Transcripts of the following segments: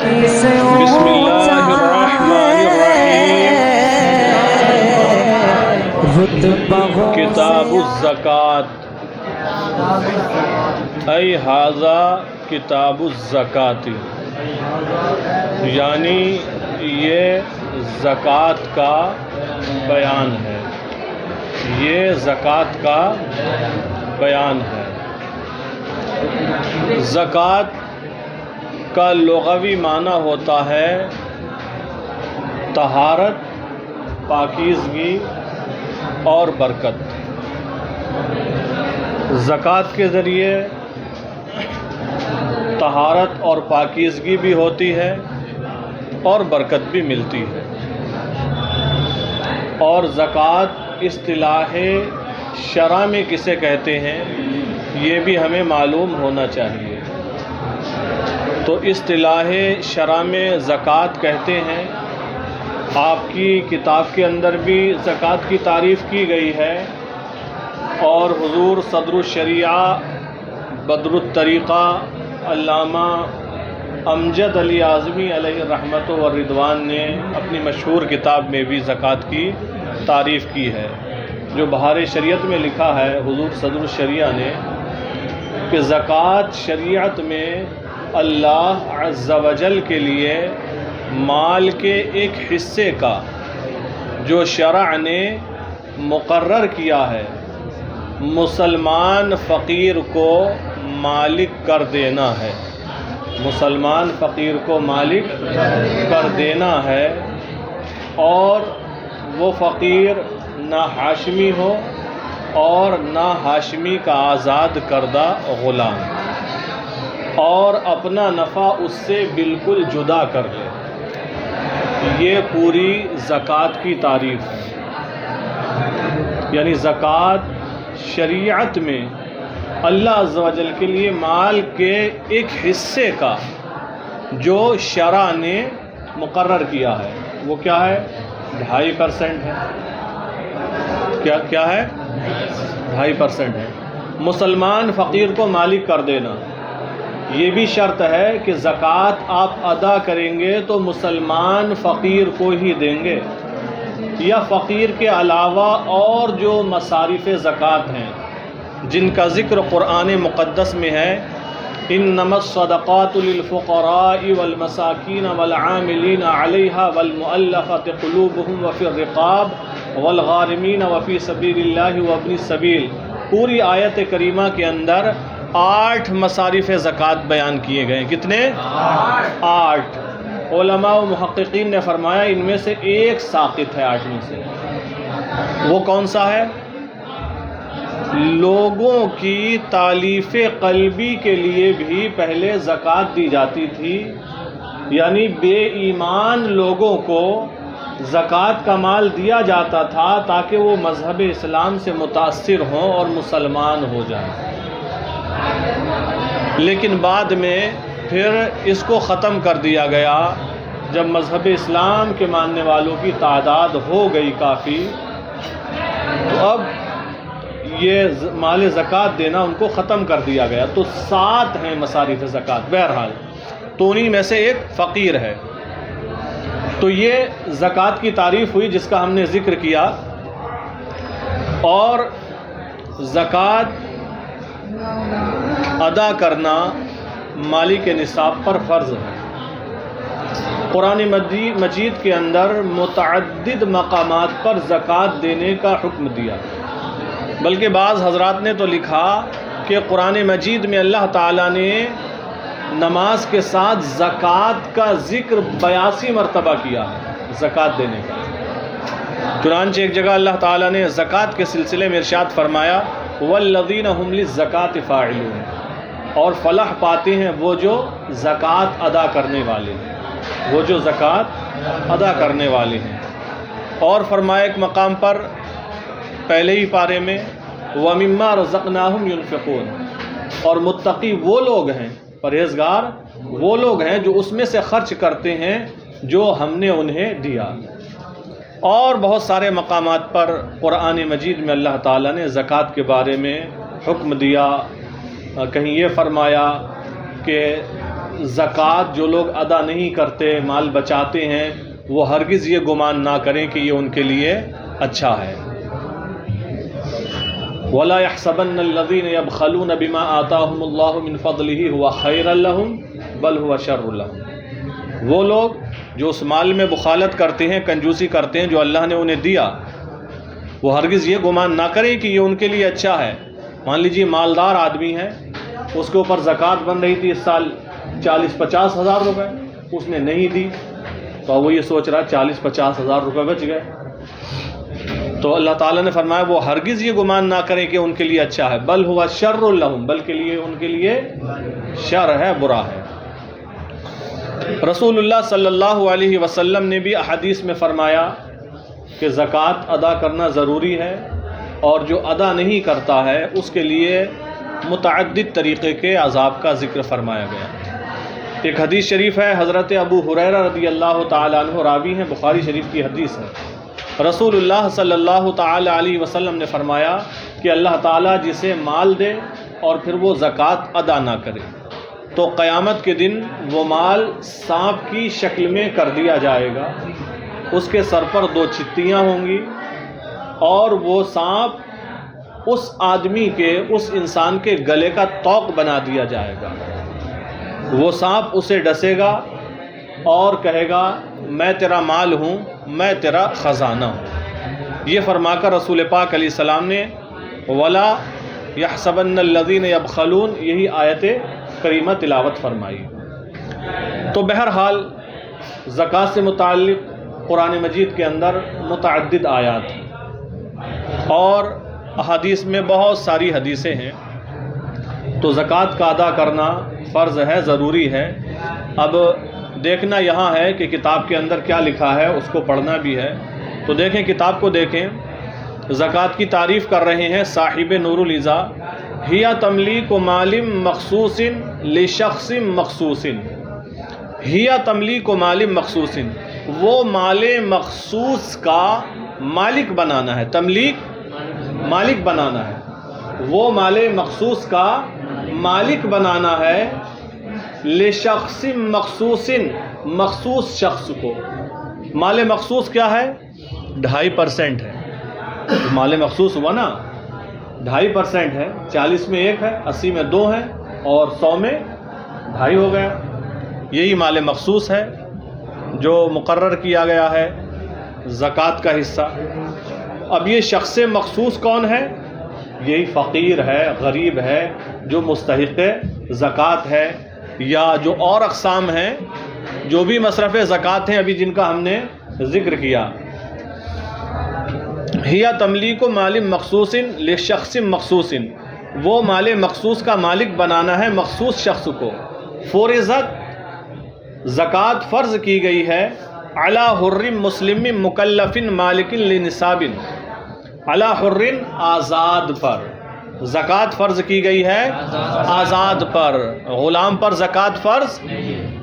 بسم اللہ الرحمن الرحیم کتاب الزکوٰۃ ای ھذا کتاب الزکوٰۃ، یعنی یہ زکوٰۃ کا بیان ہے، یہ زکوٰۃ کا بیان ہے۔ زکوٰۃ کا لغوی معنی ہوتا ہے طہارت، پاکیزگی اور برکت۔ زکوٰۃ کے ذریعے طہارت اور پاکیزگی بھی ہوتی ہے اور برکت بھی ملتی ہے۔ اور زکوٰۃ اصطلاح شرع میں کسے کہتے ہیں یہ بھی ہمیں معلوم ہونا چاہیے۔ تو اصطلاح شرع میں زکوٰۃ کہتے ہیں، آپ کی کتاب کے اندر بھی زکوٰۃ کی تعریف کی گئی ہے، اور حضور صدر الشریعہ بدر الطریقہ علامہ امجد علی اعظمی علیہ الرحمۃ والرضوان نے اپنی مشہور کتاب میں بھی زکوٰۃ کی تعریف کی ہے، جو بہار شریعت میں لکھا ہے حضور صدر الشریعہ نے کہ زکوٰۃ شریعت میں اللہ عز و جل کے لیے مال کے ایک حصے کا جو شرع نے مقرر کیا ہے مسلمان فقیر کو مالک کر دینا ہے، مسلمان فقیر کو مالک کر دینا ہے، اور وہ فقیر نہ ہاشمی ہو اور نہ ہاشمی کا آزاد کردہ غلام، اور اپنا نفع اس سے بالکل جدا کر لے۔ یہ پوری زکوٰۃ کی تعریف ہے۔ یعنی زکوٰۃ شریعت میں اللہ عز و جل کے لیے مال کے ایک حصے کا جو شرع نے مقرر کیا ہے، وہ کیا ہے؟ 2.5% ہے۔ کیا ہے؟ 2.5% ہے۔ مسلمان فقیر کو مالک کر دینا، یہ بھی شرط ہے کہ زکوٰۃ آپ ادا کریں گے تو مسلمان فقیر کو ہی دیں گے، یا فقیر کے علاوہ اور جو مصارف زکوٰۃ ہیں جن کا ذکر قرآن مقدس میں ہے، انما الصدقات للفقراء والمساکین والعاملین علیہا والمؤلفۃ قلوبہم وفی الرقاب والغارمین وفی سبیل اللہ وابن السبیل، پوری آیت کریمہ کے اندر 8 مصارف زکوٰۃ بیان کیے گئے ہیں۔ کتنے؟ 8۔ علماء و محققین نے فرمایا ان میں سے ایک ساقط ہے 8 میں سے۔ وہ کون سا ہے؟ لوگوں کی تالیف قلبی کے لیے بھی پہلے زکوٰۃ دی جاتی تھی، یعنی بے ایمان لوگوں کو زکوٰۃ کا مال دیا جاتا تھا تاکہ وہ مذہب اسلام سے متاثر ہوں اور مسلمان ہو جائیں، لیکن بعد میں پھر اس کو ختم کر دیا گیا جب مذہب اسلام کے ماننے والوں کی تعداد ہو گئی کافی، تو اب یہ مال زکوٰۃ دینا ان کو ختم کر دیا گیا۔ تو 7 ہیں مصارف زکوٰۃ بہرحال، تو انہی میں سے ایک فقیر ہے۔ تو یہ زکوٰۃ کی تعریف ہوئی جس کا ہم نے ذکر کیا، اور زکوٰۃ ادا کرنا مالک نصاب پر فرض ہے۔ قرآن مجید کے اندر متعدد مقامات پر زکوٰۃ دینے کا حکم دیا، بلکہ بعض حضرات نے تو لکھا کہ قرآن مجید میں اللہ تعالیٰ نے نماز کے ساتھ زکوٰۃ کا ذکر 82 مرتبہ کیا ہے، زکوٰۃ دینے کا۔ چنانچہ ایک جگہ اللہ تعالیٰ نے زکوٰۃ کے سلسلے میں ارشاد فرمایا وَالَّذِينَ هُمْ لِلزَّكَاةِ فَاعِلُونَ، اور فلاح پاتے ہیں وہ جو زکوٰۃ ادا کرنے والے ہیں، وہ جو زکوٰۃ ادا کرنے والے ہیں۔ اور فرمایا ایک مقام پر پہلے ہی پارے میں وَمِمَّا رَزَقْنَاهُمْ يُنْفِقُونَ، اور متقی وہ لوگ ہیں، پرہیزگار وہ لوگ ہیں جو اس میں سے خرچ کرتے ہیں جو ہم نے انہیں دیا۔ اور بہت سارے مقامات پر قرآن مجید میں اللہ تعالیٰ نے زکوٰۃ کے بارے میں حکم دیا، کہیں یہ فرمایا کہ زکوٰۃ جو لوگ ادا نہیں کرتے، مال بچاتے ہیں، وہ ہرگز یہ گمان نہ کریں کہ یہ ان کے لیے اچھا ہے۔ وَلَا يَحْسَبَنَّ الَّذِينَ يَبْخَلُونَ بِمَا آتَاهُمُ اللَّهُ مِنْ فَضْلِهِ هُوَ خَيْرًا لَهُمْ بَلْ هُوَ شَرٌّ لَهُمْ۔ وہ لوگ جو اس مال میں بخالت کرتے ہیں، کنجوسی کرتے ہیں جو اللہ نے انہیں دیا، وہ ہرگز یہ گمان نہ کریں کہ یہ ان کے لیے اچھا ہے۔ مان لیجیے مالدار آدمی ہے، اس کے اوپر زکوٰۃ بن رہی تھی اس سال 40-50 ہزار روپے، اس نے نہیں دی، تو وہ یہ سوچ رہا 40-50 ہزار روپے بچ گئے۔ تو اللہ تعالیٰ نے فرمایا وہ ہرگز یہ گمان نہ کریں کہ ان کے لیے اچھا ہے، بل ہوا شر لہم، بلکہ ان کے لیے شر ہے، برا ہے۔ رسول اللہ صلی اللہ علیہ وسلم نے بھی احادیث میں فرمایا کہ زکوٰۃ ادا کرنا ضروری ہے، اور جو ادا نہیں کرتا ہے اس کے لیے متعدد طریقے کے عذاب کا ذکر فرمایا گیا۔ ایک حدیث شریف ہے، حضرت ابو ہریرہ رضی اللہ تعالیٰ عنہ راوی ہیں، بخاری شریف کی حدیث ہے۔ رسول اللہ صلی اللہ تعالیٰ علیہ وسلم نے فرمایا کہ اللہ تعالیٰ جسے مال دے اور پھر وہ زکوٰۃ ادا نہ کرے، تو قیامت کے دن وہ مال سانپ کی شکل میں کر دیا جائے گا، اس کے سر پر 2 چتیاں ہوں گی، اور وہ سانپ اس آدمی کے، اس انسان کے گلے کا طوق بنا دیا جائے گا۔ وہ سانپ اسے ڈسے گا اور کہے گا میں تیرا مال ہوں، میں تیرا خزانہ ہوں۔ یہ فرما کر رسول پاک علیہ السلام نے وَلَا يَحْسَبَنَّ الَّذِينَ يَبْخَلُونَ یہی آیت کریمہ تلاوت فرمائی۔ تو بہرحال زکوٰۃ سے متعلق قرآن مجید کے اندر متعدد آیات ہیں اور احادیث میں بہت ساری حدیثیں ہیں، تو زکوٰۃ کا ادا کرنا فرض ہے، ضروری ہے۔ اب دیکھنا یہاں ہے کہ کتاب کے اندر کیا لکھا ہے، اس کو پڑھنا بھی ہے۔ تو دیکھیں، کتاب کو دیکھیں، زکوٰۃ کی تعریف کر رہے ہیں صاحب نور الازا، ہی تملیک مال مخصوص لشخص مخصوص، ہی تملیک مال مخصوص، وہ مال مخصوص کا مالک بنانا ہے۔ تملیک مالک بنانا ہے، وہ مال مخصوص کا مالک بنانا ہے، لشخص مخصوص، مخصوص شخص کو۔ مال مخصوص کیا ہے؟ 2.5% ہے۔ مال مخصوص ہوا نا، 2.5% ہے، 40 میں 1 ہے، 80 میں 2 ہے، اور 100 میں 2.5 ہو گیا۔ یہی مال مخصوص ہے جو مقرر کیا گیا ہے زکوٰۃ کا حصہ۔ اب یہ شخص مخصوص کون ہے؟ یہی فقیر ہے، غریب ہے، جو مستحق زکوٰۃ ہے، یا جو اور اقسام ہیں جو بھی مصرف زکوٰۃ ہیں ابھی جن کا ہم نے ذکر کیا۔ ہی تملیک مال مخصوص لشخص مخصوص، وہ مال مخصوص کا مالک بنانا ہے مخصوص شخص کو۔ فرضت، زکوٰۃ فرض کی گئی ہے، علی حر مسلم مکلف مالک لنصاب، علی حر آزاد پر زکوٰۃ فرض کی گئی ہے، آزاد پر، غلام پر زکوٰۃ فرض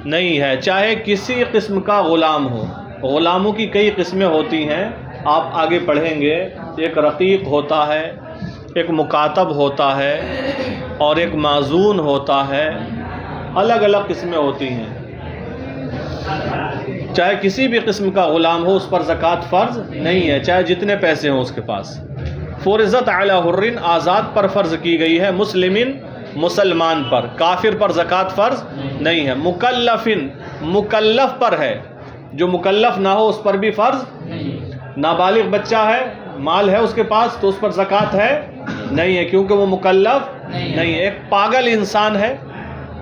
نہیں ہے، چاہے کسی قسم کا غلام ہو۔ غلاموں کی کئی قسمیں ہوتی ہیں، آپ آگے پڑھیں گے۔ ایک رقیق ہوتا ہے، ایک مکاتب ہوتا ہے، اور ایک معزون ہوتا ہے، الگ الگ قسمیں ہوتی ہیں۔ چاہے کسی بھی قسم کا غلام ہو، اس پر زکوٰۃ فرض نہیں ہے، چاہے جتنے پیسے ہوں اس کے پاس۔ فرضت علی حر، آزاد پر فرض کی گئی ہے، مسلمن، مسلمان پر، کافر پر زکوٰۃ فرض نہیں ہے۔ مکلفن، مکلف پر ہے، جو مکلف نہ ہو اس پر بھی فرض نابالغ بچہ ہے، مال ہے اس کے پاس، تو اس پر زکوٰۃ ہے نہیں ہے، کیونکہ وہ مکلف نہیں ہے۔ ایک پاگل انسان ہے،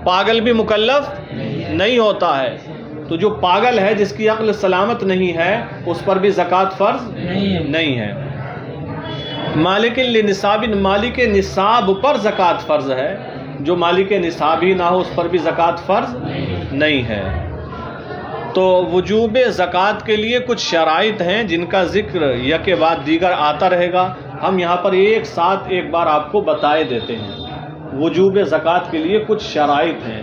پاگل بھی مکلف نہیں ہوتا ہے، تو جو پاگل ہے، جس کی عقل سلامت نہیں ہے، اس پر بھی زکوٰۃ فرض نہیں ہے۔ مالک لنصاب، مالک نصاب پر زکوٰۃ فرض ہے، جو مالک نصاب ہی نہ ہو اس پر بھی زکوٰۃ فرض نہیں ہے۔ تو وجوب زکوٰۃ کے لیے کچھ شرائط ہیں جن کا ذکر یک بعد دیگر آتا رہے گا، ہم یہاں پر ایک ساتھ ایک بار آپ کو بتائے دیتے ہیں۔ وجوب زکوٰۃ کے لیے کچھ شرائط ہیں،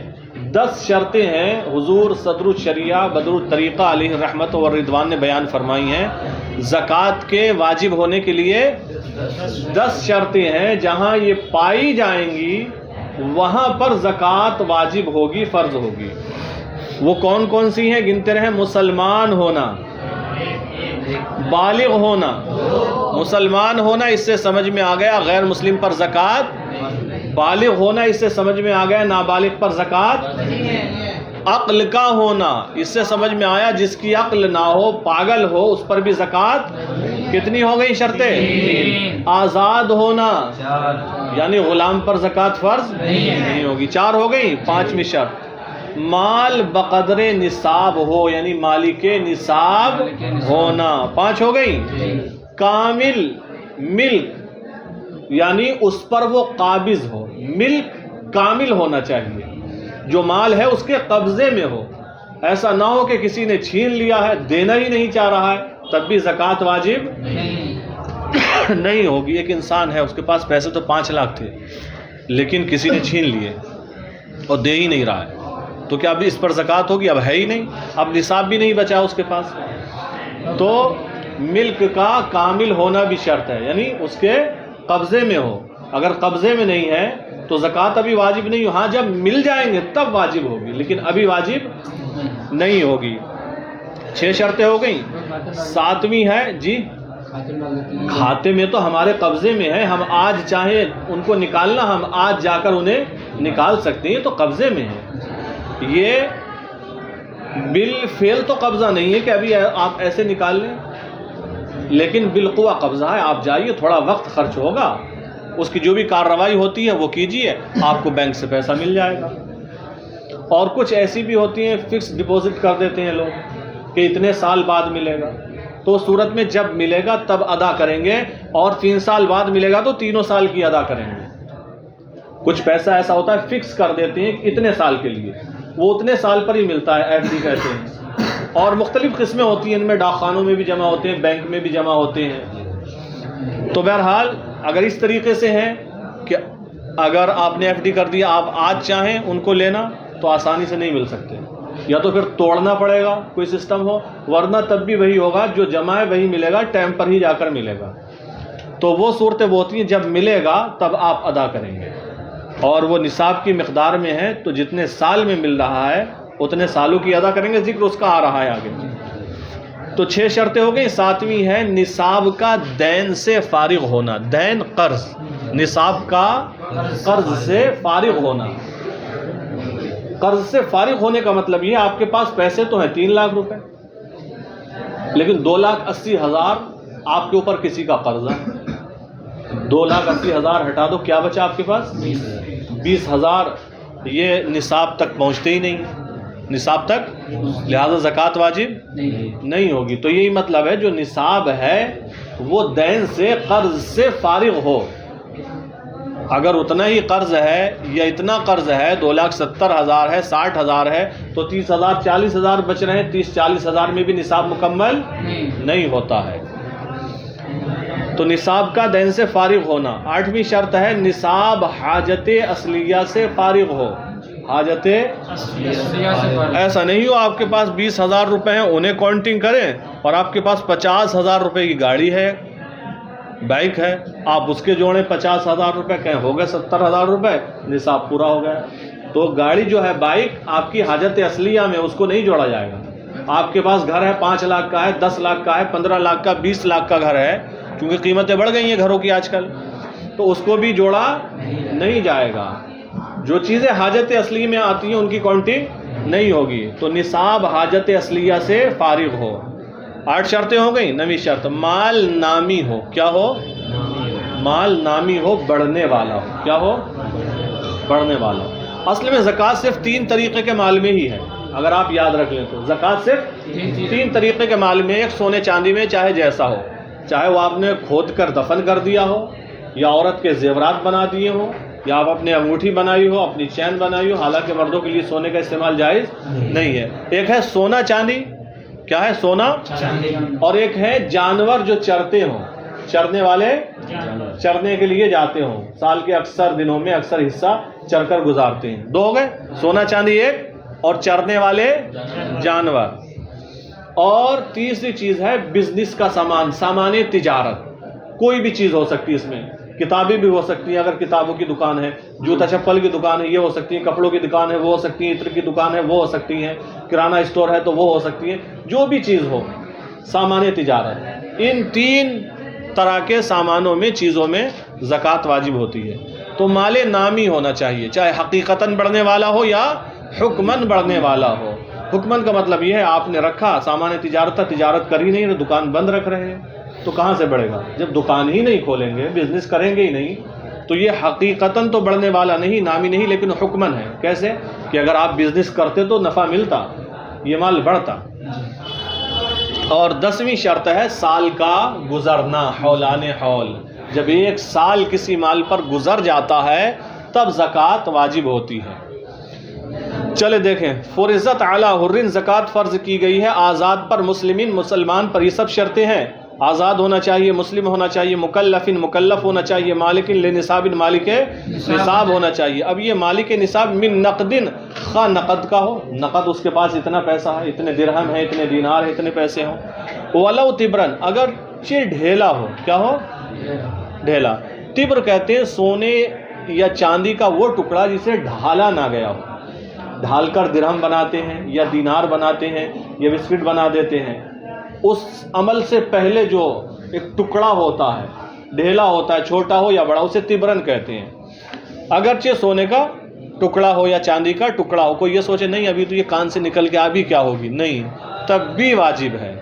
10 شرطیں ہیں، حضور صدر الشریعہ بدر الطریقہ علیہ رحمت و رضوان نے بیان فرمائی ہیں۔ زکوٰۃ کے واجب ہونے کے لیے 10 شرطیں ہیں، جہاں یہ پائی جائیں گی وہاں پر زکوٰۃ واجب ہوگی، فرض ہوگی۔ وہ کون کون سی ہیں گنتے رہیں؟ مسلمان ہونا، بالغ ہونا۔ مسلمان ہونا اس سے سمجھ میں آ گیا غیر مسلم پر زکوٰۃ، بالغ ہونا اس سے سمجھ میں آ گیا نابالغ پر زکوٰۃ، عقل کا ہونا اس سے سمجھ میں آیا جس کی عقل نہ ہو، پاگل ہو، اس پر بھی زکوٰۃ کتنی ہو گئی شرطیں؟ آزاد ہونا یعنی غلام پر زکوٰۃ فرض نہیں ہوگی، 4 ہو گئی۔ 5ویں شرط مال بقدر نصاب ہو یعنی مالک نصاب ہونا، 5 ہو گئی۔ کامل ملک یعنی اس پر وہ قابض ہو، ملک کامل ہونا چاہیے، جو مال ہے اس کے قبضے میں ہو، ایسا نہ ہو کہ کسی نے چھین لیا ہے، دینا ہی نہیں چاہ رہا ہے، تب بھی زکوٰۃ واجب نہیں ہوگی۔ ایک انسان ہے، اس کے پاس پیسے تو 5 لاکھ تھے لیکن کسی نے چھین لیے اور دے ہی نہیں رہا ہے، تو کیا اب اس پر زکوٰۃ ہوگی؟ اب ہے ہی نہیں، اب نصاب بھی نہیں بچا اس کے پاس۔ تو ملک کا کامل ہونا بھی شرط ہے، یعنی اس کے قبضے میں ہو، اگر قبضے میں نہیں ہے تو زکوٰۃ ابھی واجب نہیں ہو، ہاں جب مل جائیں گے تب واجب ہوگی لیکن ابھی واجب نہیں ہوگی۔ 6 شرطیں ہو گئیں۔ 7ویں ہے جی کھاتے میں تو ہمارے قبضے میں ہے، ہم آج چاہیں ان کو نکالنا، ہم آج جا کر انہیں نکال سکتے ہیں، تو قبضے میں ہے۔ یہ بالفعل تو قبضہ نہیں ہے کہ ابھی آپ ایسے نکال لیں، لیکن بالقوہ قبضہ ہے، آپ جائیے، تھوڑا وقت خرچ ہوگا، اس کی جو بھی کارروائی ہوتی ہے وہ کیجیے، آپ کو بینک سے پیسہ مل جائے گا۔ اور کچھ ایسی بھی ہوتی ہیں فکس ڈپازٹ کر دیتے ہیں لوگ کہ اتنے سال بعد ملے گا، تو صورت میں جب ملے گا تب ادا کریں گے، اور 3 سال بعد ملے گا تو 3 سال کی ادا کریں گے۔ کچھ پیسہ ایسا ہوتا ہے فکس کر دیتے ہیں اتنے سال کے لیے، وہ اتنے سال پر ہی ملتا ہے، ایف ڈی کہتے ہیں۔ اور مختلف قسمیں ہوتی ہیں ان میں، ڈاک خانوں میں بھی جمع ہوتے ہیں، بینک میں بھی جمع ہوتے ہیں۔ تو بہرحال اگر اس طریقے سے ہے کہ اگر آپ نے ایف ڈی کر دیا، آپ آج چاہیں ان کو لینا تو آسانی سے نہیں مل سکتے، یا تو پھر توڑنا پڑے گا، کوئی سسٹم ہو، ورنہ تب بھی وہی ہوگا، جو جمع ہے وہی ملے گا، ٹائم پر ہی جا کر ملے گا۔ تو وہ صورتیں وہ ہوتی ہیں جب ملے گا تب آپ ادا کریں گے، اور وہ نصاب کی مقدار میں ہے تو جتنے سال میں مل رہا ہے اتنے سالوں کی ادا کریں گے، ذکر اس کا آ رہا ہے آگے۔ تو 6 شرطیں ہو گئی۔ 7ویں ہے نصاب کا دین سے فارغ ہونا، دین قرض، نصاب کا قرض سے فارغ ہونا۔ قرض سے فارغ ہونے کا مطلب یہ، آپ کے پاس پیسے تو ہیں 3 لاکھ روپے، لیکن 2,80,000 آپ کے اوپر کسی کا قرض ہے، 2,80,000 ہٹا دو، کیا بچا آپ کے پاس؟ 20,000۔ یہ نصاب تک پہنچتے ہی نہیں، نصاب تک، لہذا زکوٰۃ واجب نہیں ہوگی۔ تو یہی مطلب ہے جو نصاب ہے وہ دین سے، قرض سے فارغ ہو۔ اگر اتنا ہی قرض ہے یا اتنا قرض ہے، 2,70,000 ہے، 60,000 ہے، تو 30,000 40,000 بچ رہے ہیں، 30-40,000 میں بھی نصاب مکمل نہیں ہوتا ہے۔ تو نصاب کا دین سے فارغ ہونا۔ 8ویں شرط ہے نصاب حاجت اصلیہ سے فارغ ہو۔ حاجت ایسا نہیں ہو آپ کے پاس 20,000 روپے ہیں، انہیں کاؤنٹنگ کریں، اور آپ کے پاس 50,000 روپے کی گاڑی ہے، بائک ہے، آپ اس کے جوڑیں 50,000 روپے، کہیں ہو گئے 70,000 روپے، نصاب پورا ہو گیا۔ تو گاڑی جو ہے، بائک آپ کی حاجت اصلیہ میں، اس کو نہیں جوڑا جائے گا۔ آپ کے پاس گھر ہے 5 لاکھ کا ہے، 10 لاکھ کا ہے، 15 لاکھ کا، 20 لاکھ کا گھر ہے، کیونکہ قیمتیں بڑھ گئی ہیں گھروں کی آج کل، تو اس کو بھی جوڑا نہیں جائے گا۔ جو چیزیں حاجت اصلی میں آتی ہیں ان کی کاؤنٹنگ نہیں ہوگی۔ تو نصاب حاجت اصلیہ سے فارغ ہو۔ 8 شرطیں ہو گئیں۔ 9ویں شرط مال نامی ہو۔ کیا ہو؟ مال نامی ہو، بڑھنے والا ہو۔ کیا ہو؟ بڑھنے والا ہو۔ اصل میں زکوٰۃ صرف 3 طریقے کے مال میں ہی ہے، اگر آپ یاد رکھ لیں تو زکوٰۃ صرف 3 طریقے کے مال میں، ایک سونے چاندی میں، چاہے جیسا ہو، چاہے وہ آپ نے کھود کر دفن کر دیا ہو، یا عورت کے زیورات بنا دیے ہوں، یا آپ اپنے انگوٹھی بنائی ہو، اپنی چین بنائی ہو، حالانکہ مردوں کے لیے سونے کا استعمال جائز نہیں ہے۔ ایک ہے سونا چاندی، کیا ہے؟ سونا چاندی۔ اور ایک ہے جانور جو چرتے ہوں، چرنے والے چرنے کے لیے جاتے ہوں، سال کے اکثر دنوں میں اکثر حصہ چر کر گزارتے ہیں۔ 2 ہو گئے، سونا چاندی ایک، اور چرنے والے جانور۔ اور تیسری چیز ہے بزنس کا سامان، سامان تجارت، کوئی بھی چیز ہو سکتی ہے اس میں، کتابیں بھی ہو سکتی ہیں، اگر کتابوں کی دکان ہے، جوتا چپل کی دکان ہے یہ ہو سکتی ہیں، کپڑوں کی دکان ہے وہ ہو سکتی ہیں، عطر کی دکان ہے وہ ہو سکتی ہیں، کرانہ اسٹور ہے تو وہ ہو سکتی ہیں، جو بھی چیز ہو سامان تجارت، ان 3 طرح کے سامانوں میں چیزوں میں زکوٰۃ واجب ہوتی ہے۔ تو مال نامی ہونا چاہیے، چاہے حقیقتاً بڑھنے والا ہو یا حکماً بڑھنے والا ہو۔ حکماً کا مطلب یہ ہے آپ نے رکھا سامان تجارت، تجارت کر ہی نہیں، دکان بند رکھ رہے ہیں تو کہاں سے بڑھے گا؟ جب دکان ہی نہیں کھولیں گے، بزنس کریں گے ہی نہیں، تو یہ حقیقتاً تو بڑھنے والا نہیں، نامی نہیں، لیکن حکماً ہے۔ کیسے کہ اگر آپ بزنس کرتے تو نفع ملتا، یہ مال بڑھتا۔ اور 10ویں شرط ہے سال کا گزرنا، حولان حول، جب 1 سال کسی مال پر گزر جاتا ہے تب زکوٰۃ واجب ہوتی ہے۔ چلے دیکھیں، فرضت علی حر، زکوٰۃ فرض کی گئی ہے آزاد پر، مسلمان پر، یہ سب شرطیں ہیں، آزاد ہونا چاہیے، مسلم ہونا چاہیے، مکلف ہونا چاہیے، مالک لنصاب، مالک نصاب ہونا چاہیے۔ اب یہ مالک نصاب من نقد، خواہ نقد کا ہو، نقد اس کے پاس اتنا پیسہ ہے، اتنے درہم ہے، اتنے دینار ہے، اتنے پیسے ہوں، ولو تبرن، اگر ڈھیلا ہو، کیا ہو؟ ڈھیلا۔ تبر کہتے ہیں سونے یا چاندی کا وہ ٹکڑا جسے ڈھالا نہ گیا ہو، ڈھال کر درہم بناتے ہیں یا دینار بناتے ہیں یا بسکٹ بنا دیتے ہیں، اس عمل سے پہلے جو ایک ٹکڑا ہوتا ہے، ڈھیلا ہوتا ہے، چھوٹا ہو یا بڑا، اسے تبرن کہتے ہیں۔ اگرچہ سونے کا ٹکڑا ہو یا چاندی کا ٹکڑا ہو، کوئی یہ سوچے نہیں ابھی تو یہ کان سے نکل کے ابھی کیا ہوگی، نہیں، تب بھی واجب ہے۔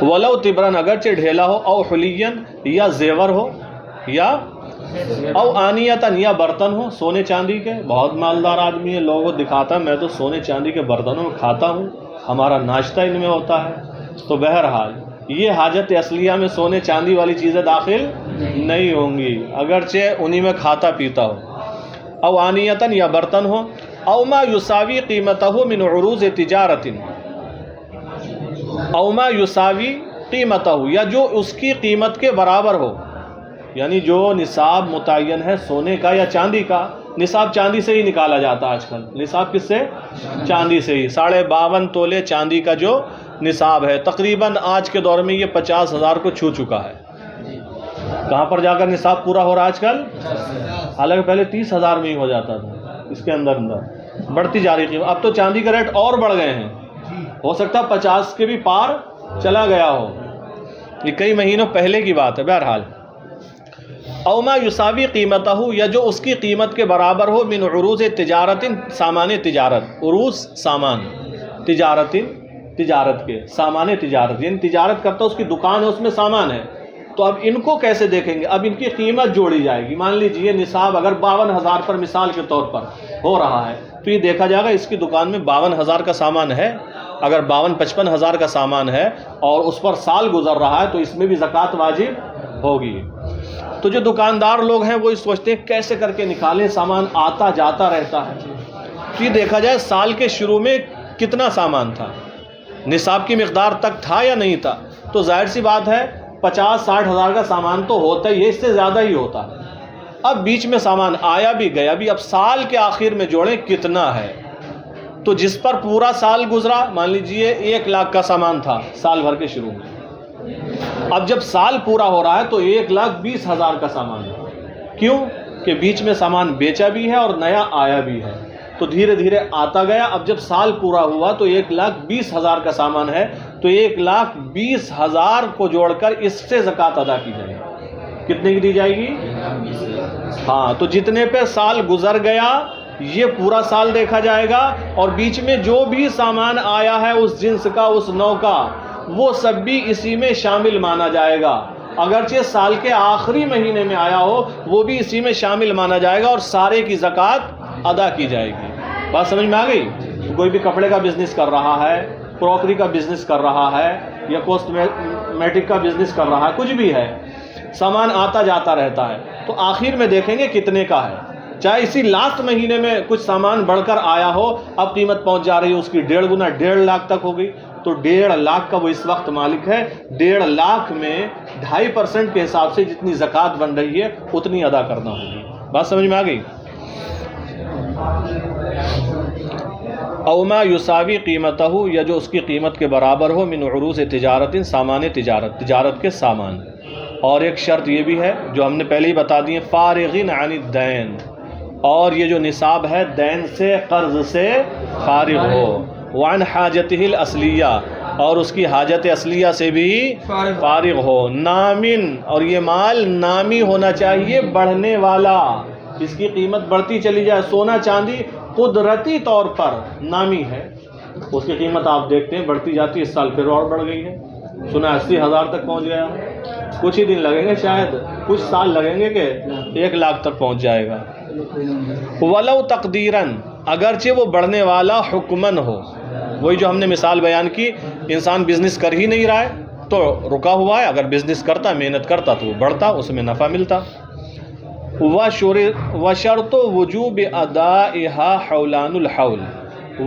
ولو تبرن، اگرچہ ڈھیلا ہو، او حلین، یا زیور ہو، یا او آنیتن، یا برتن ہو سونے چاندی کے۔ بہت مالدار آدمی ہے، لوگوں کو دکھاتا ہے میں تو سونے چاندی کے برتنوں میں کھاتا ہوں، ہمارا ناشتہ ان میں ہوتا ہے۔ تو بہرحال یہ حاجت اصلیہ میں سونے چاندی والی چیزیں داخل نہیں ہوں گی، اگرچہ انہی میں کھاتا پیتا ہو۔ او آنیتن، یا برتن ہو، او ما یساوی قیمتہ من عروض تجارت، او ما یساوی قیمتہ، یا جو اس کی قیمت کے برابر ہو، یعنی جو نصاب متعین ہے سونے کا یا چاندی کا، نصاب چاندی سے ہی نکالا جاتا ہے آج کل، نصاب کس سے؟ چاندی سے ہی۔ 52.5 تولے چاندی کا جو نصاب ہے، تقریباً آج کے دور میں یہ 50,000 کو چھو چکا ہے۔ کہاں پر جا کر نصاب پورا ہو رہا آج کل؟ حالانکہ پہلے 30,000 میں ہی ہو جاتا تھا، اس کے اندر بڑھتی جا رہی قیمت۔ اب تو چاندی کا ریٹ اور بڑھ گئے ہیں، ہو سکتا ہے 50 کے بھی پار چلا گیا ہو، یہ کئی مہینوں پہلے کی بات ہے۔ بہرحال او ما یساوی قیمتہ، یا جو اس کی قیمت کے برابر ہو، من عروض تجارت، سامان تجارت، عروض سامان، تجارت تجارت کے، سامان تجارت یعنی تجارت کرتا اس کی دکان ہے، اس میں سامان ہے۔ تو اب ان کو کیسے دیکھیں گے؟ اب ان کی قیمت جوڑی جائے گی۔ مان لیجئے نصاب اگر 52,000 پر مثال کے طور پر ہو رہا ہے تو یہ دیکھا جائے گا اس کی دکان میں 52,000 کا سامان ہے، اگر 52-55,000 کا سامان ہے اور اس پر سال گزر رہا ہے تو اس میں بھی زکوٰۃ واجب ہوگی۔ تو جو دکاندار لوگ ہیں وہ سوچتے ہیں کیسے کر کے نکالیں، سامان آتا جاتا رہتا ہے، تو یہ دیکھا جائے سال کے شروع میں کتنا سامان تھا، نصاب کی مقدار تک تھا یا نہیں تھا۔ تو ظاہر سی بات ہے 50-60 ہزار کا سامان تو ہوتا ہی ہے، اس سے زیادہ ہی ہوتا ہے۔ اب بیچ میں سامان آیا بھی گیا بھی، اب سال کے آخر میں جوڑیں کتنا ہے، تو جس پر پورا سال گزرا، مان لیجئے 1 لاکھ کا سامان تھا سال بھر کے شروع میں، اب جب سال پورا ہو رہا ہے تو 1,20,000 کا سامان ہے۔ کیوں کہ بیچ میں سامان بیچا بھی ہے اور نیا آیا بھی ہے، تو دھیرے دھیرے آتا گیا۔ اب جب سال پورا ہوا تو 1,20,000 کا سامان ہے، تو 1,20,000 کو جوڑ کر اس سے زکوٰۃ ادا کی جائے گی۔ کتنے کی دی جائے گی؟ ہاں، تو جتنے پہ سال گزر گیا یہ پورا سال دیکھا جائے گا، اور بیچ میں جو بھی سامان آیا ہے اس جنس کا، اس نوع کا، وہ سب بھی اسی میں شامل مانا جائے گا۔ اگرچہ سال کے آخری مہینے میں آیا ہو وہ بھی اسی میں شامل مانا جائے گا، اور سارے کی زکوٰۃ ادا کی جائے گی۔ بات سمجھ میں آ گئی؟ کوئی بھی کپڑے کا بزنس کر رہا ہے، کراکری کا بزنس کر رہا ہے، یا کاسمیٹک کا بزنس کر رہا ہے، کچھ بھی ہے، سامان آتا جاتا رہتا ہے، تو آخر میں دیکھیں گے کتنے کا ہے۔ چاہے اسی لاسٹ مہینے میں کچھ سامان بڑھ کر آیا ہو، اب قیمت پہنچ جا رہی ہے اس کی 1.5 گنا، 1.5 لاکھ تک ہو گئی، تو 1.5 لاکھ کا وہ اس وقت مالک ہے۔ 1.5 لاکھ میں 2.5% کے حساب سے جتنی زکوٰۃ بن رہی ہے اتنی ادا کرنا ہوگی۔ بات سمجھ میں آ گئی؟ او ما یساوی قیمتہ، یا جو اس کی قیمت کے برابر ہو، من عروض تجارت، سامان تجارت، تجارت کے سامان۔ اور ایک شرط یہ بھی ہے جو ہم نے پہلے ہی بتا دی ہے، فارغین عن الدین، اور یہ جو نصاب ہے دین سے، قرض سے فارغ ہو، وعن حاجتہ الاصلیہ، اور اس کی حاجت اصلیہ سے بھی فارغ ہو، نامن، اور یہ مال نامی ہونا چاہیے، بڑھنے والا، اس کی قیمت بڑھتی چلی جائے۔ سونا چاندی قدرتی طور پر نامی ہے، اس کی قیمت آپ دیکھتے ہیں بڑھتی جاتی ہے، اس سال پھر اور بڑھ گئی ہے، سنا 80,000 تک پہنچ گیا، کچھ ہی دن لگیں گے، شاید کچھ سال لگیں گے کہ 1 لاکھ تک پہنچ جائے گا۔ ولو تقدیراً، اگرچہ وہ بڑھنے والا حکمن ہو، وہی جو ہم نے مثال بیان کی، انسان بزنس کر ہی نہیں رہا ہے تو رکا ہوا ہے، اگر بزنس کرتا، محنت کرتا تو وہ بڑھتا، اس میں نفع ملتا۔ وشرط وجوب ادائها حولان الحول،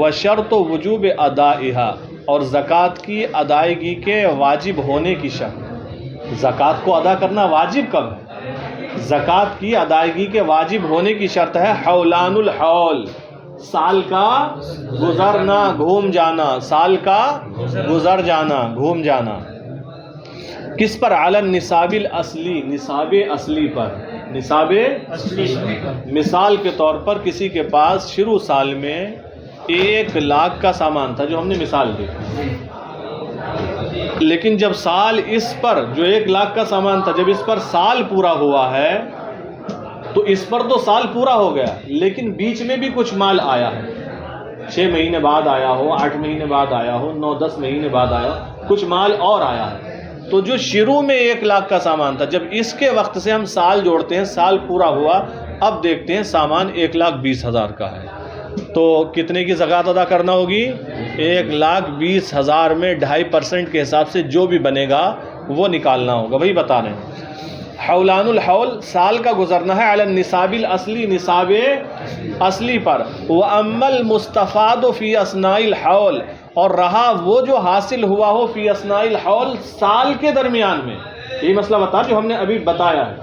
وشرط وجوب ادائها، اور زکوٰۃ کی ادائیگی کے واجب ہونے کی شرط، زکوٰۃ کو ادا کرنا واجب کب ہے؟ زکوٰۃ کی ادائیگی کے واجب ہونے کی شرط ہے حولان الحول، سال کا گزرنا، گھوم جانا، سال کا گزر جانا، گھوم جانا۔ کس پر؟ علی النصاب الاصلی، نصاب اصلی پر، نصاب مثال کے طور پر کسی کے پاس شروع سال میں 1 لاکھ کا سامان تھا، جو ہم نے مثال دی، لیکن جب سال اس پر جو 1 لاکھ کا سامان تھا، جب اس پر سال پورا ہوا ہے تو اس پر تو سال پورا ہو گیا، لیکن بیچ میں بھی کچھ مال آیا ہے، 6 مہینے بعد آیا ہو، 8 مہینے بعد آیا ہو، 9-10 مہینے بعد آیا ہو، کچھ مال اور آیا ہے۔ تو جو شروع میں 1 لاکھ کا سامان تھا، جب اس کے وقت سے ہم سال جوڑتے ہیں، سال پورا ہوا، اب دیکھتے ہیں سامان 1,20,000 کا ہے، تو کتنے کی زکوٰۃ ادا کرنا ہوگی؟ 1,20,000 میں 2.5% کے حساب سے جو بھی بنے گا وہ نکالنا ہوگا، وہی بتا رہے ہیں۔ حولان الحول، سال کا گزرنا ہے، علی النصاب الاصلی، نصاب اصلی پر۔ وَأَمَّا الْمُسْتَفَادُ فِي أَثْنَاءِ الْحَوْلِ، اور رہا وہ جو حاصل ہوا ہو فی اثناء الحول، سال کے درمیان میں، یہ مسئلہ بتا جو ہم نے ابھی بتایا ہے۔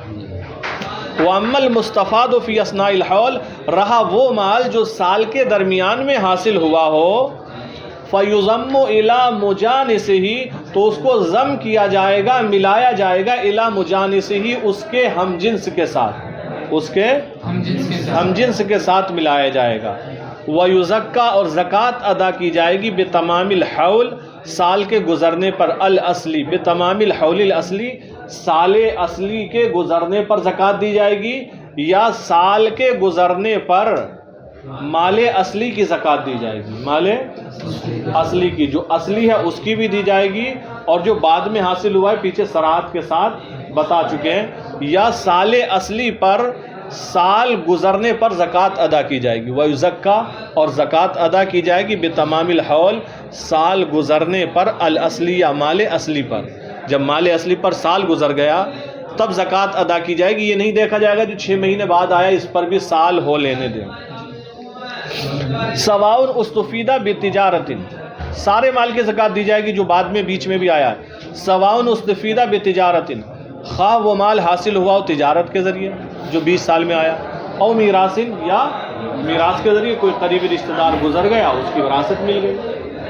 وَأَمَّا الْمُسْتَفَادُ فِي أَثْنَاءِ الْحَوْلِ، رہا وہ مال جو سال کے درمیان میں حاصل ہوا ہو، فَيُضَمُّ إِلَى مُجَانِسِهِ، تو اس کو ضم کیا جائے گا، ملایا جائے گا، إِلَى مُجَانِسِهِ، اس کے ہم جنس کے ساتھ، اس کے ہم جنس کے ساتھ ملایا جائے گا۔ وَيُزَكَّى، اور زکوٰۃ ادا کی جائے گی، بتمام الحول، سال کے گزرنے پر، الاصلی، بتمام الحول الاصلی، سال اصلی کے گزرنے پر زکوٰۃ دی جائے گی، یا سال کے گزرنے پر مال اصلی کی زکوٰۃ دی جائے گی، مال اصلی کی، جو اصلی ہے اس کی بھی دی جائے گی، اور جو بعد میں حاصل ہوا ہے پیچھے صراحت کے ساتھ بتا چکے ہیں، یا سال اصلی پر سال گزرنے پر زکوٰۃ ادا کی جائے گی۔ وَيُزَكَّى، اور زکوٰۃ ادا کی جائے گی، بتمام الحول، سال گزرنے پر، الاصلیہ، مال اصلی پر، جب مال اصلی پر سال گزر گیا تب زکوٰۃ ادا کی جائے گی، یہ نہیں دیکھا جائے گا جو 6 مہینے بعد آیا اس پر بھی سال ہو لینے دیں۔ سواء استفیدہ بتجارت، سارے مال کی زکوٰۃ دی جائے گی جو بعد میں بیچ میں بھی آیا ہے۔ سواء استفیدہ بتجارت، خواہ وہ مال حاصل ہوا ہو تجارت کے ذریعے جو 20 سال میں آیا، او میراثن، یا میراث کے ذریعے کوئی قریبی رشتہ دار گزر گیا، اس کی وراثت مل گئی،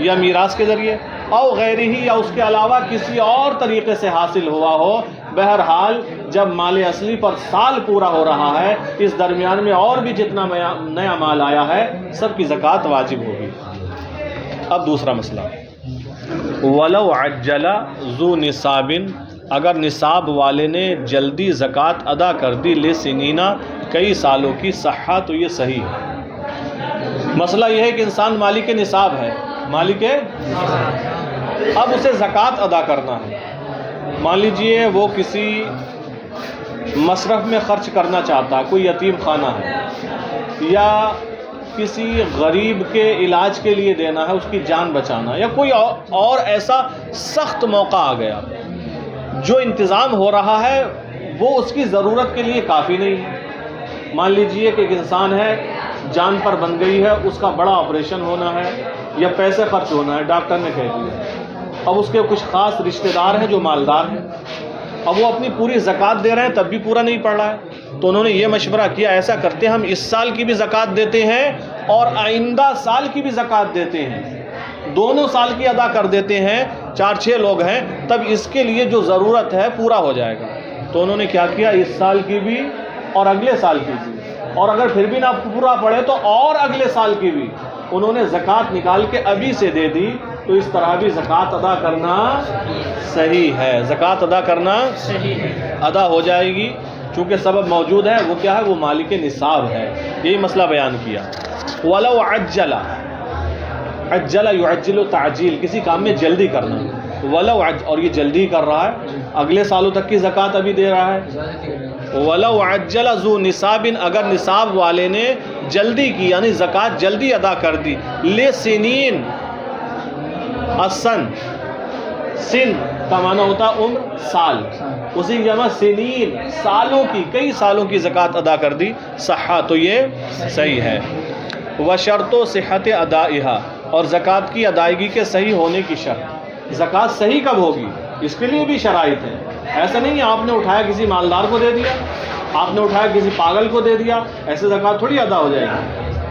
یا میراث کے ذریعے، او غیرہ، یا اس کے علاوہ کسی اور طریقے سے حاصل ہوا ہو۔ بہرحال جب مال اصلی پر سال پورا ہو رہا ہے، اس درمیان میں اور بھی جتنا نیا مال آیا ہے سب کی زکوٰۃ واجب ہوگی۔ اب دوسرا مسئلہ، وَلَوْ عَجَّلَ ذُو نِصَابٍ، اگر نصاب والے نے جلدی زکوٰۃ ادا کر دی، لسنینہ، کئی سالوں کی، صحہ، تو یہ صحیح ہے۔ مسئلہ یہ ہے کہ انسان مالک نصاب ہے، مالک، اب اسے زکوٰۃ ادا کرنا ہے۔ مان لیجئے وہ کسی مصرف میں خرچ کرنا چاہتا ہے، کوئی یتیم خانہ ہے، یا کسی غریب کے علاج کے لیے دینا ہے، اس کی جان بچانا، یا کوئی اور ایسا سخت موقع آ گیا، جو انتظام ہو رہا ہے وہ اس کی ضرورت کے لیے کافی نہیں ہے۔ مان لیجئے کہ ایک انسان ہے، جان پر بن گئی ہے، اس کا بڑا آپریشن ہونا ہے یا پیسے خرچ ہونا ہے، ڈاکٹر نے کہہ دیا، اب اس کے کچھ خاص رشتہ دار ہیں جو مالدار ہیں، اب وہ اپنی پوری زکوٰۃ دے رہے ہیں تب بھی پورا نہیں پڑ رہا ہے، تو انہوں نے یہ مشورہ کیا، ایسا کرتے ہیں ہم اس سال کی بھی زکوٰۃ دیتے ہیں اور آئندہ سال کی بھی زکوٰۃ دیتے ہیں، دونوں سال کی ادا کر دیتے ہیں، 4-6 لوگ ہیں، تب اس کے لیے جو ضرورت ہے پورا ہو جائے گا۔ تو انہوں نے کیا کیا، اس سال کی بھی اور اگلے سال کی بھی، اور اگر پھر بھی نہ پورا پڑے تو اور اگلے سال کی بھی انہوں نے زکوٰۃ نکال کے ابھی سے دے دی، تو اس طرح بھی زکوٰۃ ادا کرنا صحیح ہے، زکوٰۃ ادا کرنا صحیح ہے، ادا ہو جائے گی، چونکہ سبب موجود ہے، وہ کیا ہے، وہ مالک نصاب ہے۔ یہی مسئلہ بیان کیا۔ وَلَوْ عَجَّلَ، عجل یعجل تعجیل، کسی کام میں جلدی کرنا، ولو اور یہ جلدی کر رہا ہے، اگلے سالوں تک کی زکوٰۃ ابھی دے رہا ہے۔ ولو عجل ذو نصاب، اگر نصاب والے نے جلدی کی یعنی زکوٰۃ جلدی ادا کر دی، لسنین، السن، سن کا معنی ہوتا عمر، سال، اسی کی جمع سنین، سالوں کی، کئی سالوں کی زکوٰۃ ادا کر دی، صحا، تو یہ صحیح ہے۔ وشرط صحت ادائہا، اور زکوٰۃ کی ادائیگی کے صحیح ہونے کی شرط، زکوٰۃ صحیح کب ہوگی اس کے لیے بھی شرائط ہیں۔ ایسا نہیں ہے آپ نے اٹھایا کسی مالدار کو دے دیا، آپ نے اٹھایا کسی پاگل کو دے دیا، ایسے زکوٰۃ تھوڑی ادا ہو جائے گی۔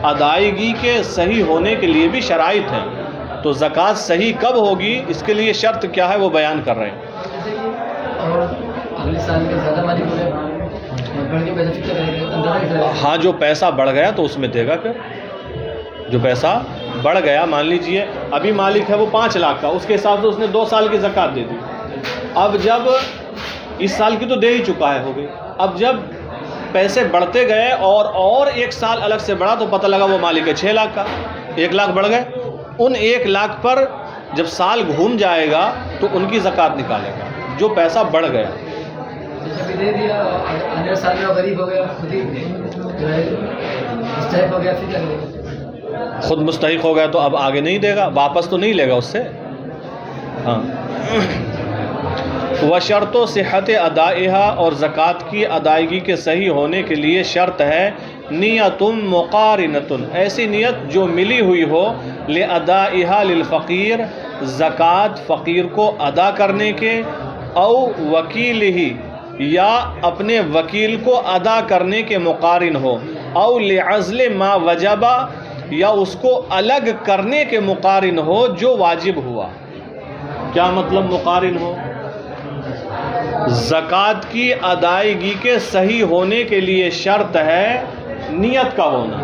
ادائیگی کے صحیح ہونے کے لیے بھی شرائط ہیں، تو زکوٰۃ صحیح کب ہوگی اس کے لیے شرط کیا ہے وہ بیان کر رہے ہیں۔ اور اگلے سال میں زیادہ مالک ہو جائے، بڑھ کے پیسہ فکر رہے گا، ہاں جو پیسہ بڑھ گیا تو اس میں دے گا، پھر جو پیسہ بڑھ گیا، مان لیجئے ابھی مالک ہے وہ 5 لاکھ کا، اس کے حساب سے اس نے 2 سال کی زکوٰۃ دے دی، اب جب اس سال کی تو دے ہی چکا ہے، ہو گئی، اب جب پیسے بڑھتے گئے اور 1 سال الگ سے بڑھا تو پتہ لگا وہ مالک ہے 6 لاکھ کا، 1 لاکھ بڑھ گئے، ان 1 لاکھ پر جب سال گھوم جائے گا تو ان کی زکوٰۃ نکالے گا جو پیسہ بڑھ گیا۔ جب دے دیا اگلے سال میں غریب ہو گیا، خود ہی مستحق ہو گیا، پھر کیا کرے گا؟ خود مستحق ہو گیا تو اب آگے نہیں دے گا، واپس تو نہیں لے گا اس سے۔ ہاں، وشرط صحت ادائہا، اور زکوٰۃ کی ادائیگی کے صحیح ہونے کے لیے شرط ہے نیت مقارنۃ، ایسی نیت جو ملی ہوئی ہو، لادائہا للفقیر، زکوٰۃ فقیر کو ادا کرنے کے، او وکیل ہی، یا اپنے وکیل کو ادا کرنے کے مقارن ہو، او لعزل ما وجبہ، یا اس کو الگ کرنے کے مقارن ہو جو واجب ہوا۔ کیا مطلب مقارن ہو؟ زکوٰۃ کی ادائیگی کے صحیح ہونے کے لیے شرط ہے نیت کا ہونا،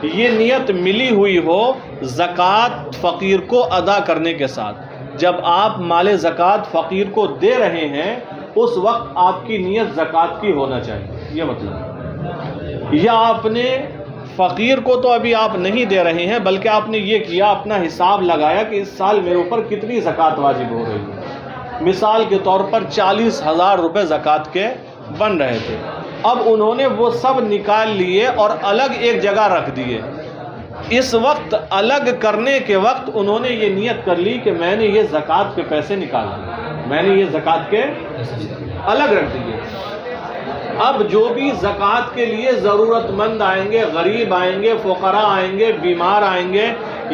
یہ نیت ملی ہوئی ہو زکوٰۃ فقیر کو ادا کرنے کے ساتھ۔ جب آپ مال زکوٰۃ فقیر کو دے رہے ہیں اس وقت آپ کی نیت زکوٰۃ کی ہونا چاہیے، یہ مطلب۔ یا آپ نے فقیر کو تو ابھی آپ نہیں دے رہے ہیں، بلکہ آپ نے یہ کیا، اپنا حساب لگایا کہ اس سال میرے اوپر کتنی زکوٰۃ واجب ہو رہی ہے، مثال کے طور پر 40,000 روپے زکوٰۃ کے بن رہے تھے، اب انہوں نے وہ سب نکال لیے اور الگ ایک جگہ رکھ دیے۔ اس وقت الگ کرنے کے وقت انہوں نے یہ نیت کر لی کہ میں نے یہ زکوٰۃ کے پیسے نکال لیے، میں نے یہ زکوٰۃ کے الگ رکھ دیے۔ اب جو بھی زکوٰۃ کے لیے ضرورت مند آئیں گے، غریب آئیں گے، فقراء آئیں گے، بیمار آئیں گے،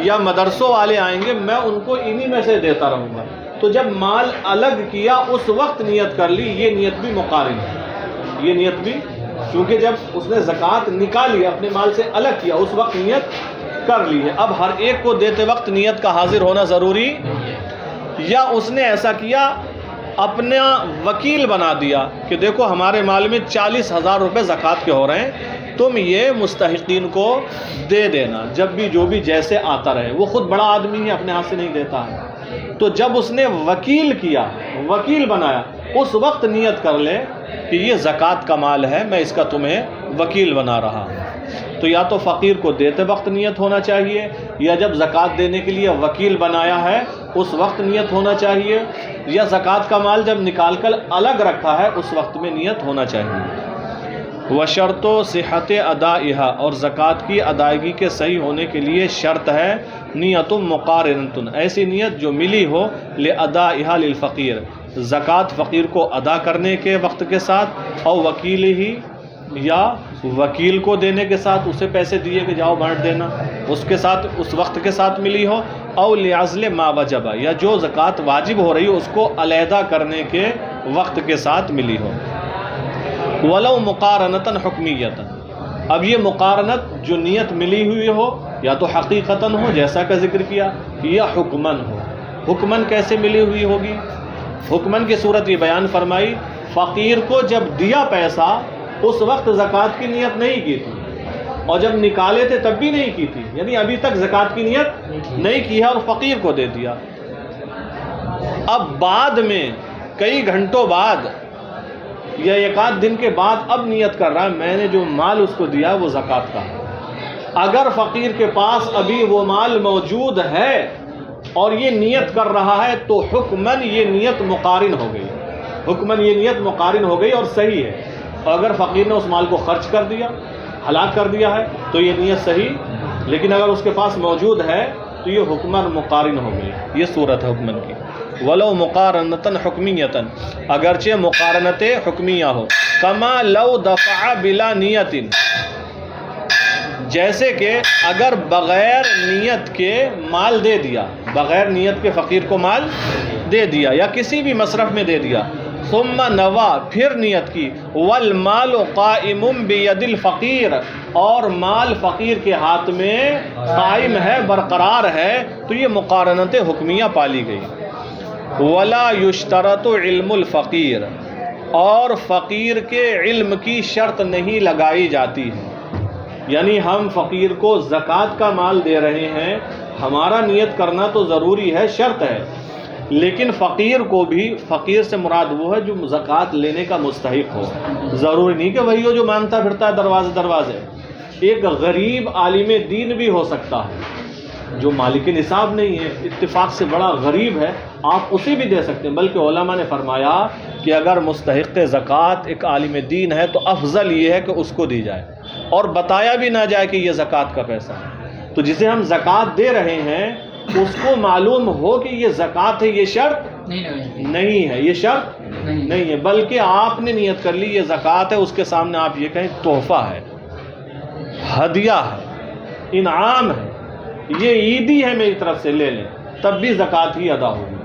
یا مدرسوں والے آئیں گے، میں ان کو انہی میں سے دیتا رہوں گا۔ تو جب مال الگ کیا اس وقت نیت کر لی، یہ نیت بھی مقارن ہے، یہ نیت بھی، کیونکہ جب اس نے زکوٰۃ نکالی اپنے مال سے الگ کیا اس وقت نیت کر لی ہے۔ اب ہر ایک کو دیتے وقت نیت کا حاضر ہونا ضروری، یا اس نے ایسا کیا اپنا وکیل بنا دیا کہ دیکھو ہمارے مال میں 40,000 روپے زکوٰۃ کے ہو رہے ہیں، تم یہ مستحقین کو دے دینا، جب بھی جو بھی جیسے آتا رہے۔ وہ خود بڑا آدمی ہے، اپنے ہاتھ سے نہیں دیتا ہے، تو جب اس نے وکیل کیا، وکیل بنایا، اس وقت نیت کر لے کہ یہ زکوٰۃ کا مال ہے، میں اس کا تمہیں وکیل بنا رہا ہوں۔ تو یا تو فقیر کو دیتے وقت نیت ہونا چاہیے، یا جب زکوٰۃ دینے کے لیے وکیل بنایا ہے اس وقت نیت ہونا چاہیے، یا زکوٰۃ کا مال جب نکال کر الگ رکھا ہے اس وقت میں نیت ہونا چاہیے۔ وشرط صحت ادائہا، اور زکوٰۃ کی ادائیگی کے صحیح ہونے کے لیے شرط ہے نیت مقارنۃ، ایسی نیت جو ملی ہو لادائہا للفقیر، زکوٰۃ فقیر کو ادا کرنے کے وقت کے ساتھ، اور وکیل ہی، یا وکیل کو دینے کے ساتھ، اسے پیسے دیے کہ جاؤ بانٹ دینا، اس کے ساتھ اس وقت کے ساتھ ملی ہو، او لعزل ما وجب، یا جو زکوٰۃ واجب ہو رہی ہو اس کو علیحدہ کرنے کے وقت کے ساتھ ملی ہو۔ ولو مقارنۃ حکمیۃ، اب یہ مقارنت جو نیت ملی ہوئی ہو یا تو حقیقتاً ہو جیسا کا ذکر کیا، یا حکماً ہو۔ حکماً کیسے ملی ہوئی ہوگی؟ حکماً کی صورت یہ بیان فرمائی فقیر کو جب دیا پیسہ اس وقت زکوٰۃ کی نیت نہیں کی تھی، اور جب نکالے تھے تب بھی نہیں کی تھی، یعنی ابھی تک زکوٰۃ کی نیت نہیں کی ہے اور فقیر کو دے دیا۔ اب بعد میں کئی گھنٹوں بعد یا ایک آدھ دن کے بعد اب نیت کر رہا ہے میں نے جو مال اس کو دیا وہ زکوٰۃ کا ہے۔ اگر فقیر کے پاس ابھی وہ مال موجود ہے اور یہ نیت کر رہا ہے تو حکماً یہ نیت مقارن ہو گئی، حکماً یہ نیت مقارن ہو گئی اور صحیح ہے۔ اور اگر فقیر نے اس مال کو خرچ کر دیا، ہلاک کر دیا ہے تو یہ نیت صحیح، لیکن اگر اس کے پاس موجود ہے تو یہ حکماً مقارن ہو گئی۔ یہ صورت ہے حکماً کی۔ ولو مقارنتاً حکمیتاً، اگرچہ مقارنت حکمیہ ہو، کما لو دفع بلا نیت، جیسے کہ اگر بغیر نیت کے مال دے دیا، بغیر نیت کے فقیر کو مال دے دیا یا کسی بھی مصرف میں دے دیا، ثم نوا، پھر نیت کی، والمال قائم بید الفقیر، اور مال فقیر کے ہاتھ میں قائم ہے، برقرار ہے، تو یہ مقارنت حکمیہ پالی گئی۔ ولا یشترط علم الفقیر، اور فقیر کے علم کی شرط نہیں لگائی جاتی ہے، یعنی ہم فقیر کو زکوٰۃ کا مال دے رہے ہیں، ہمارا نیت کرنا تو ضروری ہے، شرط ہے، لیکن فقیر کو بھی، فقیر سے مراد وہ ہے جو زکوٰۃ لینے کا مستحق ہو، ضروری نہیں کہ وہی ہو جو مانگتا پھرتا ہے دروازے دروازے۔ ایک غریب عالم دین بھی ہو سکتا ہے جو مالک نصاب نہیں ہے، اتفاق سے بڑا غریب ہے، آپ اسے بھی دے سکتے ہیں، بلکہ علماء نے فرمایا کہ اگر مستحق زکوٰۃ ایک عالم دین ہے تو افضل یہ ہے کہ اس کو دی جائے اور بتایا بھی نہ جائے کہ یہ زکوٰۃ کا پیسہ ہے۔ تو جسے ہم زکوٰۃ دے رہے ہیں اس کو معلوم ہو کہ یہ زکوٰۃ ہے، یہ شرط نہیں ہے، یہ شرط نہیں ہے، بلکہ آپ نے نیت کر لی یہ زکوٰۃ ہے، اس کے سامنے آپ یہ کہیں تحفہ ہے، ہدیہ ہے، انعام ہے، یہ عیدی ہے میری طرف سے، لے لیں، تب بھی زکوٰۃ ہی ادا ہوگی۔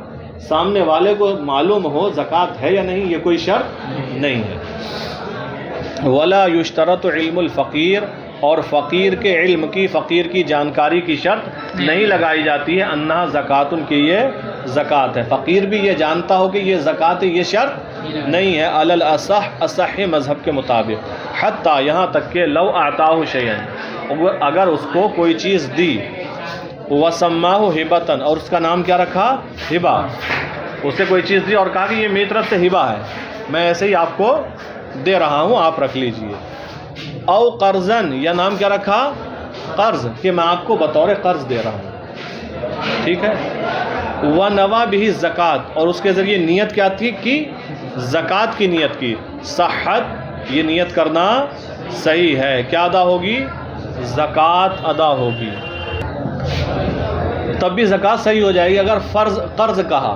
سامنے والے کو معلوم ہو زکوٰۃ ہے یا نہیں، یہ کوئی شرط نہیں ہے۔ ولا یشترط علم الفقیر، اور فقیر کے علم کی، فقیر کی جانکاری کی شرط نہیں لگائی جاتی ہے، انہا زکوٰۃ، ان کی یہ زکوٰۃ ہے، فقیر بھی یہ جانتا ہو کہ یہ زکوٰۃ ہے، یہ شرط نہیں ہے، علی الاصح، اصح مذہب کے مطابق، حتیٰ، یہاں تک کہ لو اعطاہ شیئا، اگر اس کو کوئی چیز دی، وسماہ ہبۃ، اور اس کا نام کیا رکھا، ہبہ، اسے کوئی چیز دی اور کہا کہ یہ میری طرف سے ہبہ ہے، میں ایسے ہی آپ کو دے رہا ہوں، آپ رکھ لیجئے، او قرضن، یا نام کیا رکھا، قرض، کہ میں آپ کو بطور قرض دے رہا ہوں، ٹھیک ہے، ونوا بہ زکوٰۃ، اور اس کے ذریعے نیت کیا تھی کی، زکوٰۃ کی نیت کی، صحت، یہ نیت کرنا صحیح ہے، کیا ادا ہوگی، زکوٰۃ ادا ہوگی، تب بھی زکوٰۃ صحیح ہو جائے گی۔ اگر فرض قرض کہا،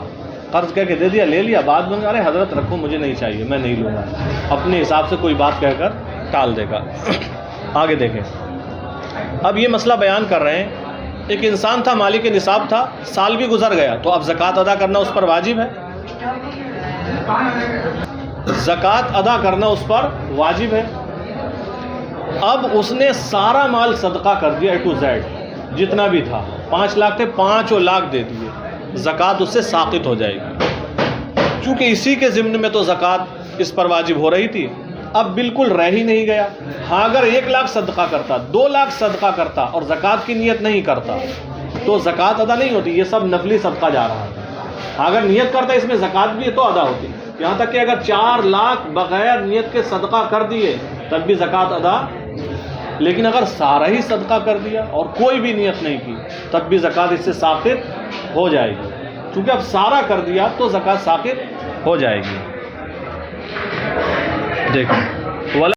قرض کہہ کے دے دیا، لے لیا، بعد میں ارے حضرت رکھو مجھے نہیں چاہیے، میں نہیں لوں گا، اپنے حساب سے کوئی بات کہہ کر ٹال دے گا۔ آگے دیکھیں، اب یہ مسئلہ بیان کر رہے ہیں، ایک انسان تھا، مالک نصاب تھا، سال بھی گزر گیا، تو اب زکوٰۃ ادا کرنا اس پر واجب ہے، زکوٰۃ ادا کرنا اس پر واجب ہے۔ اب اس نے سارا مال صدقہ کر دیا، اے ٹو زیڈ، جتنا بھی تھا، 5 لاکھ تھے، 5 لاکھ دے دیے، زکوٰۃ اس سے ساقط ہو جائے گی، چونکہ اسی کے ضمن میں تو زکوٰۃ اس پر واجب ہو رہی تھی، اب بالکل رہ ہی نہیں گیا۔ ہاں اگر 1 لاکھ صدقہ کرتا، 2 لاکھ صدقہ کرتا اور زکوٰۃ کی نیت نہیں کرتا تو زکوٰۃ ادا نہیں ہوتی، یہ سب نفلی صدقہ جا رہا ہے۔ اگر نیت کرتا اس میں زکوٰۃ بھی ہے تو ادا ہوتی، یہاں تک کہ اگر 4 لاکھ بغیر نیت کے صدقہ کر دیے تب بھی زکوٰۃ ادا، لیکن اگر سارا ہی صدقہ کر دیا اور کوئی بھی نیت نہیں کی تب بھی زکوٰۃ اس سے ساقط ہو جائے گی، چونکہ اب سارا کر دیا تو زکوٰۃ ساقط ہو جائے گی۔ دیکھیں